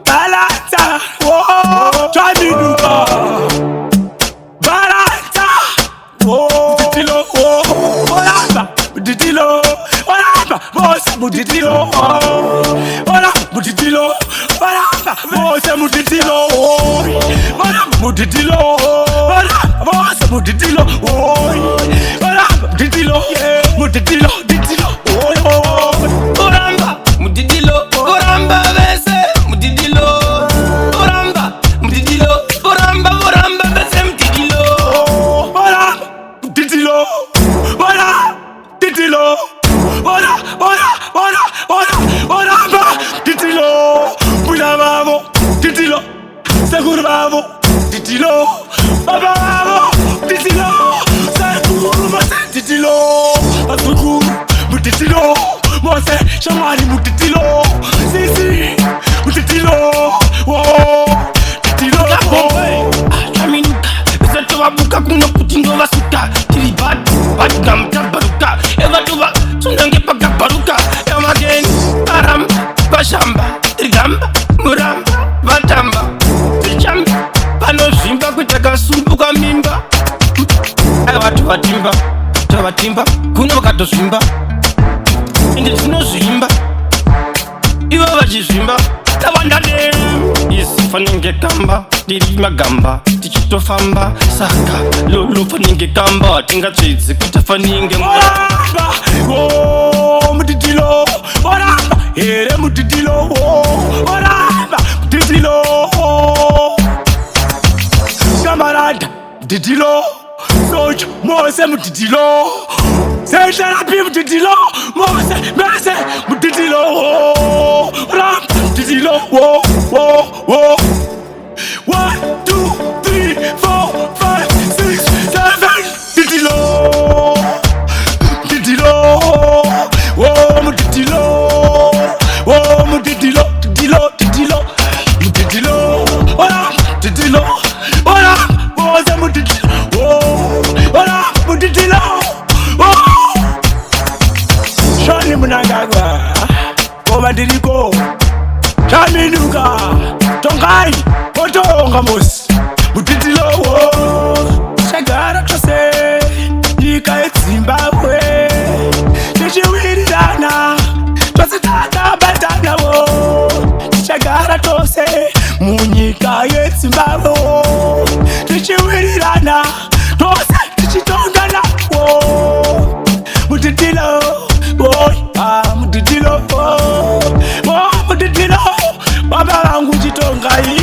Balanca, oh, Chaminuka, Balanca, oh, Mudhitilo, oh, Balanca, Mudhitilo, Balanca, Mudhitilo, Balanca, Mudhitilo, Balanca, Mudhitilo, oh, Balanca, Mudhitilo, Balanca, Mudhitilo, oh, Balanca, Mudhitilo, Mudhitilo, Mudhitilo, oh, Oramba, Mudhitilo, Oramba, Vese, Mudhitilo, Oramba, Mudhitilo, Oramba, Oramba, Vese, Mudhitilo, Oramba, Mudhitilo, Oramba, Mudhitilo, Oramba, Mudhitilo, Bulabamo, Mudhitilo, Segurabamo, Mudhitilo, Babamo, Mudhitilo, Segurabamo, Mudhitilo, Asukuru, Mudhitilo, Mose, Shamari, Mudhitilo, Sisi, Mudhitilo, oh, Mudhitilo, Chaminuka, Vesatova Buka, Kuno Putingo Vasuka, Tilibat, Bagamta Baruka, Evatova, Sundange Paka Baruka, Yamagen, Aram, Bashamba, Trigamba, Muramba, Vatamba, Trichamba, Pano Simba, Kutaka Sumbuka Mimba, Evatuva Timba, Tava Timba, Kuno Kato Simba, and it's no Simba, Iva Simba, Tavanda Dem, is Faninge Kamba, Diri Magamba, Tichito Famba, Saka, Lulu Faninge Kamba, Tinga Chits, Kuta Faninge, Oramba, oh, Mudhitilo, Oramba, here Mudhitilo, oh, Oramba, Mudhitilo, Camarada, Mudhitilo, Soch, Mose, Mudhitilo, Say Therapy, Mudhitilo, Mose, Mese, Mudhitilo, Oramba, Mudhitilo, whoa, whoa, whoa. 1, 2, 3, 4, 5, 6, 7, Mudhitilo, Mudhitilo, oh, Mudhitilo, oh, Mudhitilo, Mudhitilo, Mudhitilo, Mudhitilo, ora, Mudhitilo, ora, Mose, Mudhitilo, oh, ora, Mudhitilo, oh, Shani Munangagwa, Komandiriko, Chaminuka, Tongai, Otonga Mos, Mudhitilo, oh, Shagara Chose, Nika Zimbabwe, Chichiwirirana, Tositata Batana, oh, Shagara Chose, Munyika Zimbabwe, Chichiwirirana, Tose, Chichitongana, oh, Mudhitilo, oh, ah, Mudhitilo, oh, Mudhitilo, Baba wangu Chitongai.